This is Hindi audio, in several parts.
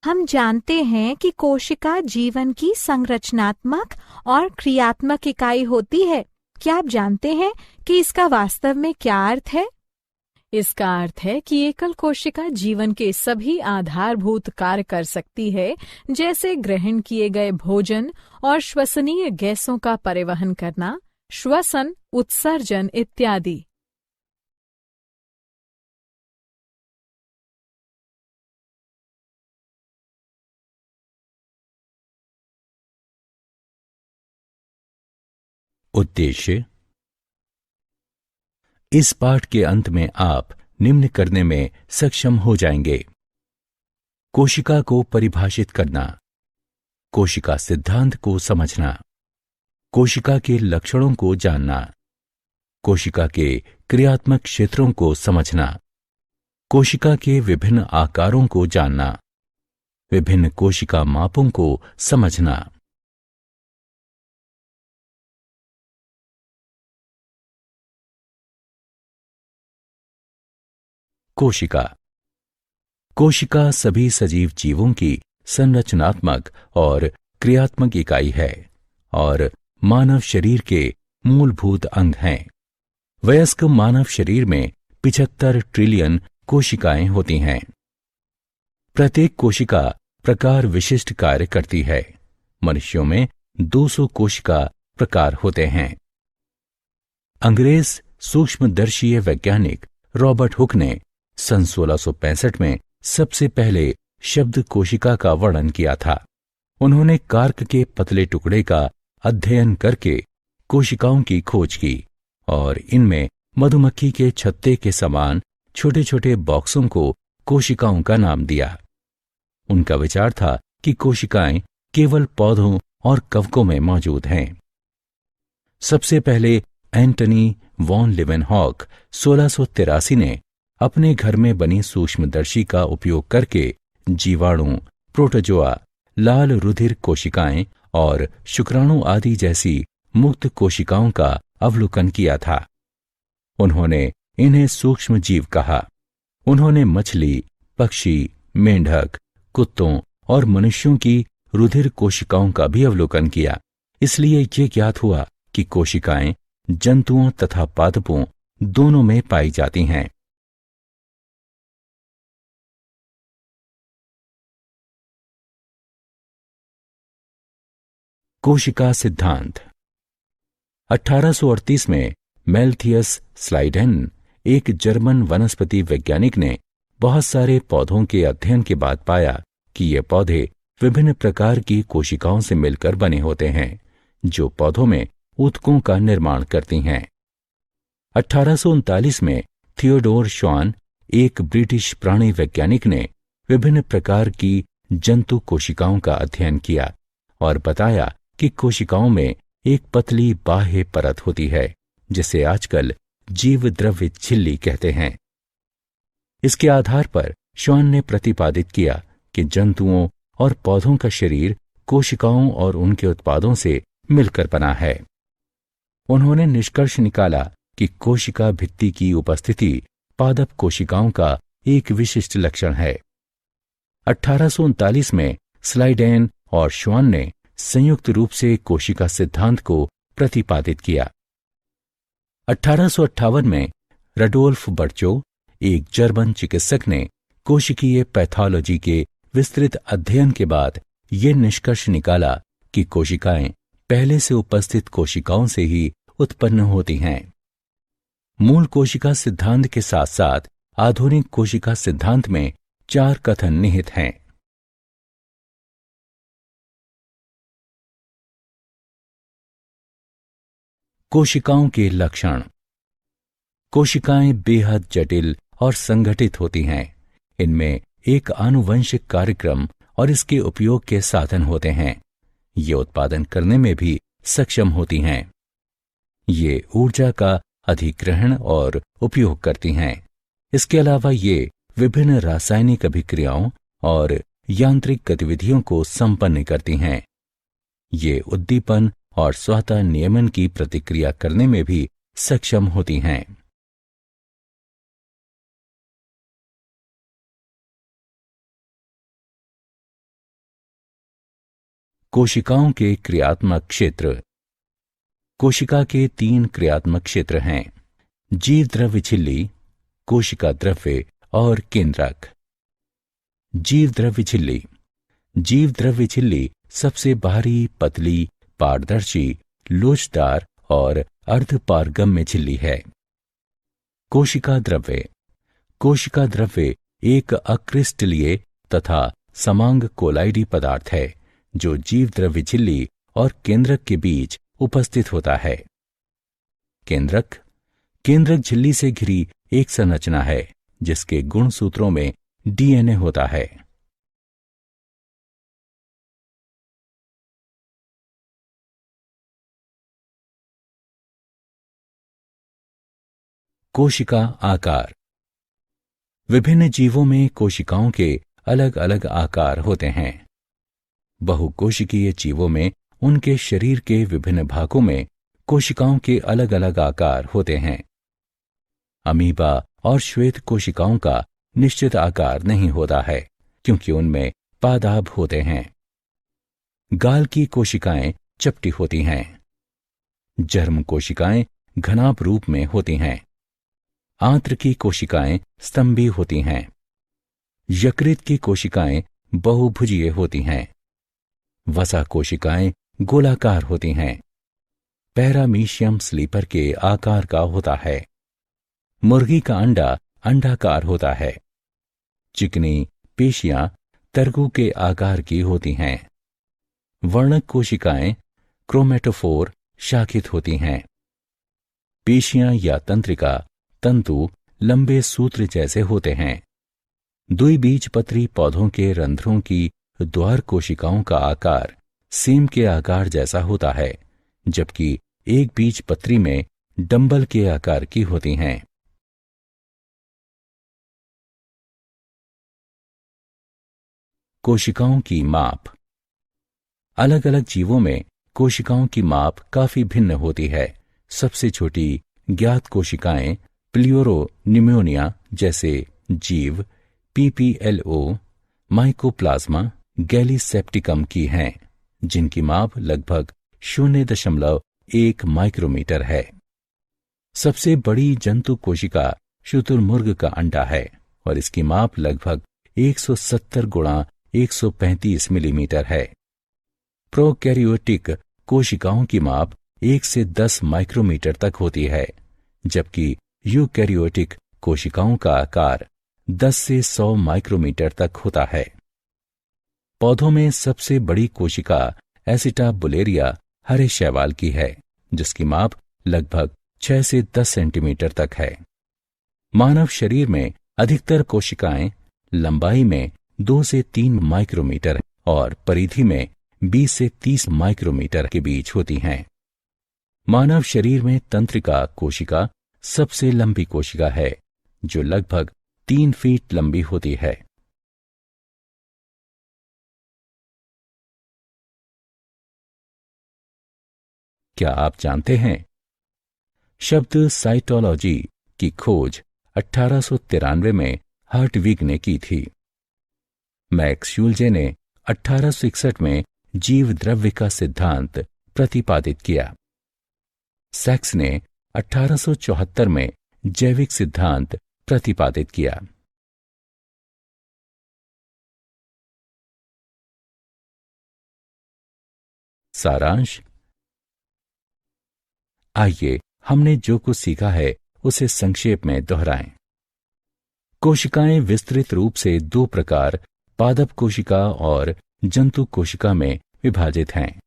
हम जानते हैं कि कोशिका जीवन की संरचनात्मक और क्रियात्मक इकाई होती है। क्या आप जानते हैं कि इसका वास्तव में क्या अर्थ है? इसका अर्थ है कि एकल कोशिका जीवन के सभी आधारभूत कार्य कर सकती है, जैसे ग्रहण किए गए भोजन और श्वसनीय गैसों का परिवहन करना, श्वसन, उत्सर्जन इत्यादि। उद्देश्य। इस पाठ के अंत में आप निम्न करने में सक्षम हो जाएंगे: कोशिका को परिभाषित करना, कोशिका सिद्धांत को समझना, कोशिका के लक्षणों को जानना, कोशिका के क्रियात्मक क्षेत्रों को समझना, कोशिका के विभिन्न आकारों को जानना, विभिन्न कोशिका मापों को समझना। कोशिका। कोशिका सभी सजीव जीवों की संरचनात्मक और क्रियात्मक इकाई है और मानव शरीर के मूलभूत अंग हैं। वयस्क मानव शरीर में 75 ट्रिलियन कोशिकाएं होती हैं। प्रत्येक कोशिका प्रकार विशिष्ट कार्य करती है। मनुष्यों में 200 कोशिका प्रकार होते हैं। अंग्रेज सूक्ष्मदर्शीय वैज्ञानिक रॉबर्ट हुक ने सन 1665 में सबसे पहले शब्द कोशिका का वर्णन किया था। उन्होंने कार्क के पतले टुकड़े का अध्ययन करके कोशिकाओं की खोज की और इनमें मधुमक्खी के छत्ते के समान छोटे छोटे बॉक्सों को कोशिकाओं का नाम दिया। उनका विचार था कि कोशिकाएं केवल पौधों और कवकों में मौजूद हैं। सबसे पहले एंटनी वॉन लिवेनहॉक 1683 ने अपने घर में बनी सूक्ष्मदर्शी का उपयोग करके जीवाणु, प्रोटोजोआ, लाल रुधिर कोशिकाएं और शुक्राणु आदि जैसी मुक्त कोशिकाओं का अवलोकन किया था। उन्होंने इन्हें सूक्ष्म जीव कहा। उन्होंने मछली, पक्षी, मेंढक, कुत्तों और मनुष्यों की रुधिर कोशिकाओं का भी अवलोकन किया। इसलिए ये ज्ञात हुआ कि कोशिकाएं जंतुओं तथा पादपों दोनों में पाई जाती हैं। कोशिका सिद्धांत। 1838 में मेल्थियस स्लाइडेन, एक जर्मन वनस्पति वैज्ञानिक ने बहुत सारे पौधों के अध्ययन के बाद पाया कि ये पौधे विभिन्न प्रकार की कोशिकाओं से मिलकर बने होते हैं, जो पौधों में ऊतकों का निर्माण करती हैं। 1839 में थियोडोर श्वान, एक ब्रिटिश प्राणी वैज्ञानिक ने विभिन्न प्रकार की जंतु कोशिकाओं का अध्ययन किया और बताया कि कोशिकाओं में एक पतली बाह्य परत होती है, जिसे आजकल जीव द्रव्य झिल्ली कहते हैं। इसके आधार पर श्वान ने प्रतिपादित किया कि जंतुओं और पौधों का शरीर कोशिकाओं और उनके उत्पादों से मिलकर बना है। उन्होंने निष्कर्ष निकाला कि कोशिका भित्ति की उपस्थिति पादप कोशिकाओं का एक विशिष्ट लक्षण है। 1839 में स्लाइडेन और श्वान ने संयुक्त रूप से कोशिका सिद्धांत को प्रतिपादित किया। 1858 में रडोल्फ बर्चो, एक जर्मन चिकित्सक ने कोशिकीय पैथोलॉजी के विस्तृत अध्ययन के बाद ये निष्कर्ष निकाला कि कोशिकाएं पहले से उपस्थित कोशिकाओं से ही उत्पन्न होती हैं। मूल कोशिका सिद्धांत के साथ साथ आधुनिक कोशिका सिद्धांत में 4 कथन निहित हैं। कोशिकाओं के लक्षण। कोशिकाएं बेहद जटिल और संगठित होती हैं। इनमें एक आनुवंशिक कार्यक्रम और इसके उपयोग के साधन होते हैं। ये उत्पादन करने में भी सक्षम होती हैं। ये ऊर्जा का अधिग्रहण और उपयोग करती हैं। इसके अलावा ये विभिन्न रासायनिक अभिक्रियाओं और यांत्रिक गतिविधियों को संपन्न करती हैं। ये उद्दीपन और स्वतः नियमन की प्रतिक्रिया करने में भी सक्षम होती हैं। कोशिकाओं के क्रियात्मक क्षेत्र। कोशिका के 3 क्रियात्मक क्षेत्र हैं: जीव द्रव्य झिल्ली, कोशिका द्रव्य और केंद्रक। जीव द्रव्य झिल्ली। जीव द्रव्य झिल्ली सबसे बाहरी, पतली, पारदर्शी, लोचदार और अर्धपारगम्य झिल्ली है। कोशिका द्रव्य। कोशिका द्रव्य एक अक्रिस्टलीय तथा समांग कोलाइडी पदार्थ है जो जीव द्रव्य झिल्ली और केंद्रक के बीच उपस्थित होता है। केंद्रक। केंद्रक झिल्ली से घिरी एक संरचना है जिसके गुणसूत्रों में डीएनए होता है। कोशिका आकार। विभिन्न जीवों में कोशिकाओं के अलग अलग आकार होते हैं। बहुकोशिकीय जीवों में उनके शरीर के विभिन्न भागों में कोशिकाओं के अलग अलग आकार होते हैं। अमीबा और श्वेत कोशिकाओं का निश्चित आकार नहीं होता है क्योंकि उनमें पादाभ होते हैं। गाल की कोशिकाएं चपटी होती हैं। जर्म कोशिकाएं घनाभ रूप में होती हैं। आंत्र की कोशिकाएं स्तंभी होती हैं। यकृत की कोशिकाएं बहुभुजीय होती हैं। वसा कोशिकाएं गोलाकार होती हैं। पैरामीशियम स्लीपर के आकार का होता है। मुर्गी का अंडा अंडाकार होता है। चिकनी पेशियां तरगु के आकार की होती हैं। वर्णक कोशिकाएं क्रोमेटोफोर शाखित होती हैं। पेशियां या तंत्रिका तंतु लंबे सूत्र जैसे होते हैं। द्विबीजपत्री पौधों के रंध्रों की द्वार कोशिकाओं का आकार सेम के आकार जैसा होता है, जबकि एक बीजपत्री में डंबल के आकार की होती हैं। कोशिकाओं की माप। अलग अलग जीवों में कोशिकाओं की माप काफी भिन्न होती है। सबसे छोटी ज्ञात कोशिकाएं प्लियोरोनिमोनिया जैसे जीव, पीपीएलओ, माइकोप्लाज्मा, गैलीसेप्टिकम की हैं, जिनकी माप लगभग 0.1 माइक्रोमीटर है। सबसे बड़ी जंतु कोशिका शुतुरमुर्ग का अंडा है और इसकी माप लगभग 170 गुणा 135 मिलीमीटर है। प्रोकैरियोटिक कोशिकाओं की माप 1 से 10 माइक्रोमीटर तक होती है, जबकि यूकैरियोटिक कोशिकाओं का आकार 10 से 100 माइक्रोमीटर तक होता है। पौधों में सबसे बड़ी कोशिका एसिटाबुलेरिया हरे शैवाल की है, जिसकी माप लगभग 6 से 10 सेंटीमीटर तक है। मानव शरीर में अधिकतर कोशिकाएं लंबाई में 2 से 3 माइक्रोमीटर और परिधि में 20 से 30 माइक्रोमीटर के बीच होती हैं। मानव शरीर में तंत्रिका कोशिका सबसे लंबी कोशिका है, जो लगभग 3 फीट लंबी होती है। क्या आप जानते हैं, शब्द साइटोलॉजी की खोज 1893 में हर्टविग ने की थी। मैक्स यूल्जे ने 1861 में जीव द्रव्य का सिद्धांत प्रतिपादित किया। सैक्स ने 1874 में जैविक सिद्धांत प्रतिपादित किया। सारांश। आइए हमने जो कुछ सीखा है उसे संक्षेप में दोहराएं। कोशिकाएं विस्तृत रूप से 2 प्रकार, पादप कोशिका और जंतु कोशिका में विभाजित हैं।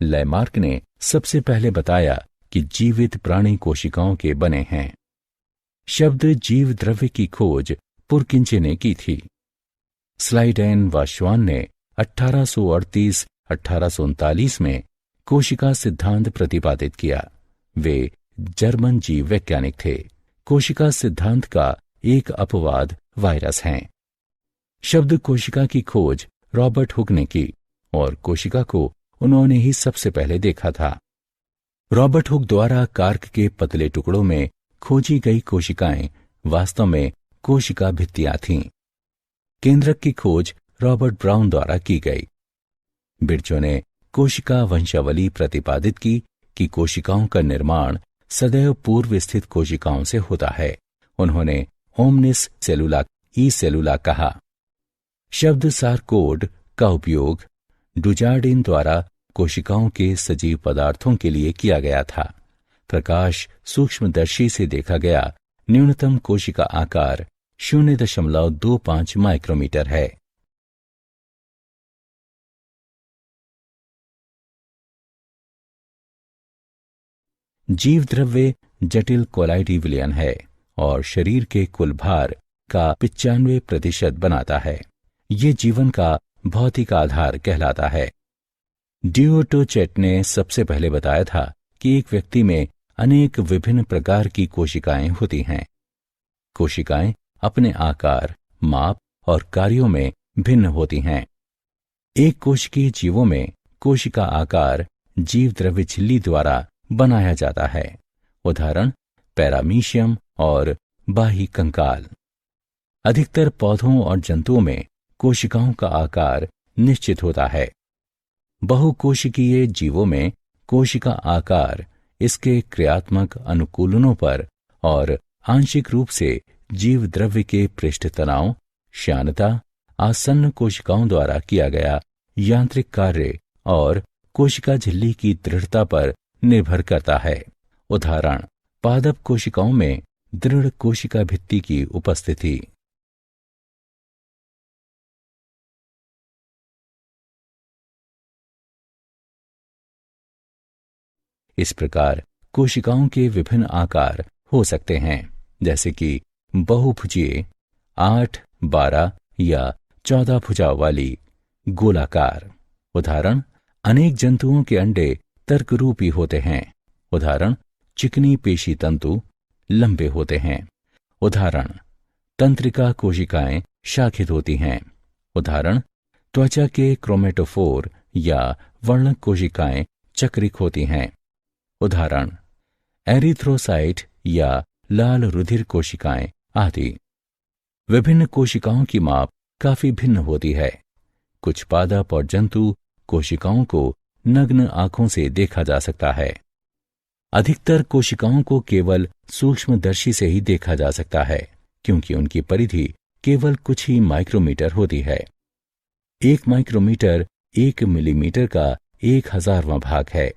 लैमार्क ने सबसे पहले बताया कि जीवित प्राणी कोशिकाओं के बने हैं। शब्द जीव द्रव्य की खोज पुरकिंचे ने की थी। स्लाइडेन व श्वान ने 1838-1839 में कोशिका सिद्धांत प्रतिपादित किया। वे जर्मन जीव वैज्ञानिक थे। कोशिका सिद्धांत का एक अपवाद वायरस हैं। शब्द कोशिका की खोज रॉबर्ट हुक ने की और कोशिका को उन्होंने ही सबसे पहले देखा था। रॉबर्ट हुक द्वारा कार्क के पतले टुकड़ों में खोजी गई कोशिकाएं वास्तव में कोशिका भित्तियां थीं। केंद्रक की खोज रॉबर्ट ब्राउन द्वारा की गई। बिरचो ने कोशिका वंशावली प्रतिपादित की कि कोशिकाओं का निर्माण सदैव पूर्व स्थित कोशिकाओं से होता है। उन्होंने ओमनिस सेलुला ई सेलुला कहा। शब्द सारकोड का उपयोग डुजार्डिन द्वारा कोशिकाओं के सजीव पदार्थों के लिए किया गया था। प्रकाश सूक्ष्मदर्शी से देखा गया न्यूनतम कोशिका आकार 0.25 माइक्रोमीटर है। जीव द्रव्य जटिल कोलाइडी विलयन है और शरीर के कुल भार का 95% बनाता है। ये जीवन का भौतिक आधार कहलाता है। ड्यूटोचेट ने सबसे पहले बताया था कि एक व्यक्ति में अनेक विभिन्न प्रकार की कोशिकाएं होती हैं। कोशिकाएं अपने आकार, माप और कार्यों में भिन्न होती हैं। एक कोशिकीय जीवों में कोशिका आकार जीव द्रव्य झिल्ली द्वारा बनाया जाता है। उदाहरण पैरामीशियम और बाह्य कंकाल। अधिकतर पौधों और जंतुओं में कोशिकाओं का आकार निश्चित होता है। बहुकोशिकीय जीवों में कोशिका आकार इसके क्रियात्मक अनुकूलनों पर और आंशिक रूप से जीव द्रव्य के पृष्ठ तनाव, श्यानता, आसन्न कोशिकाओं द्वारा किया गया यांत्रिक कार्य और कोशिका झिल्ली की दृढ़ता पर निर्भर करता है। उदाहरण पादप कोशिकाओं में दृढ़ कोशिका भित्ति की उपस्थिति। इस प्रकार कोशिकाओं के विभिन्न आकार हो सकते हैं, जैसे कि बहुभुजीय, 8, 12 या 14 भुजाओं वाली, गोलाकार। उदाहरण अनेक जंतुओं के अंडे तर्करूपी होते हैं। उदाहरण चिकनी पेशी तंतु लंबे होते हैं। उदाहरण तंत्रिका कोशिकाएं शाखित होती हैं। उदाहरण त्वचा के क्रोमेटोफोर या वर्णक कोशिकाएं चक्रिक होती हैं। उदाहरण एरिथ्रोसाइट या लाल रुधिर कोशिकाएं आदि। विभिन्न कोशिकाओं की माप काफी भिन्न होती है। कुछ पादप और जंतु कोशिकाओं को नग्न आंखों से देखा जा सकता है। अधिकतर कोशिकाओं को केवल सूक्ष्मदर्शी से ही देखा जा सकता है, क्योंकि उनकी परिधि केवल कुछ ही माइक्रोमीटर होती है। 1 माइक्रोमीटर 1 मिलीमीटर का 1000वां भाग है।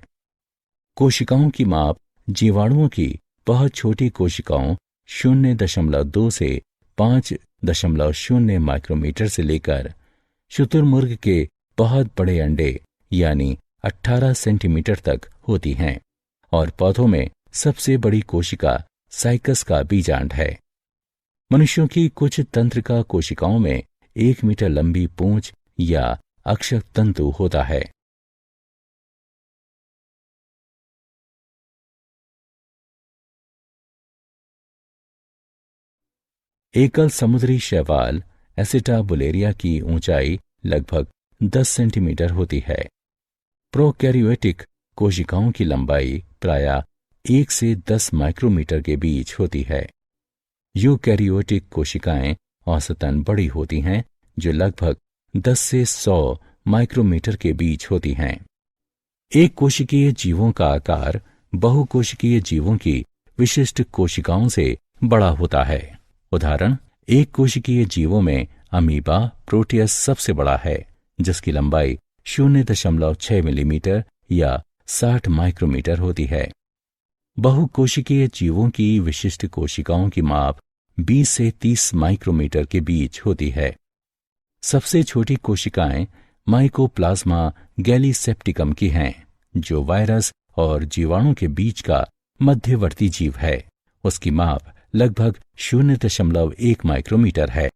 कोशिकाओं की माप जीवाणुओं की बहुत छोटी कोशिकाओं 0.2 से 5.0 माइक्रोमीटर से लेकर शुतुरमुर्ग के बहुत बड़े अंडे यानी 18 सेंटीमीटर तक होती हैं, और पौधों में सबसे बड़ी कोशिका साइकस का बीजांड है। मनुष्यों की कुछ तंत्रिका कोशिकाओं में 1 मीटर लंबी पूंछ या अक्षक तंतु होता है। एकल समुद्री शैवाल एसिटाबुलेरिया की ऊंचाई लगभग 10 सेंटीमीटर होती है। प्रोकैरियोटिक कोशिकाओं की लंबाई प्रायः 1 से 10 माइक्रोमीटर के बीच होती है। यूकैरियोटिक कोशिकाएं औसतन बड़ी होती हैं, जो लगभग 10 से 100 माइक्रोमीटर के बीच होती हैं। एक कोशिकीय जीवों का आकार बहुकोशिकीय जीवों की विशिष्ट कोशिकाओं से बड़ा होता है। उदाहरण एक कोशिकीय जीवों में अमीबा प्रोटियस सबसे बड़ा है, जिसकी लंबाई 0.6 मिलीमीटर या 60 माइक्रोमीटर होती है। बहुकोशिकीय जीवों की विशिष्ट कोशिकाओं की माप 20 से 30 माइक्रोमीटर के बीच होती है। सबसे छोटी कोशिकाएं माइकोप्लाज्मा गैलीसेप्टिकम की हैं, जो वायरस और जीवाणु के बीच का मध्यवर्ती जीव है। उसकी माप लगभग 0.1 माइक्रोमीटर है।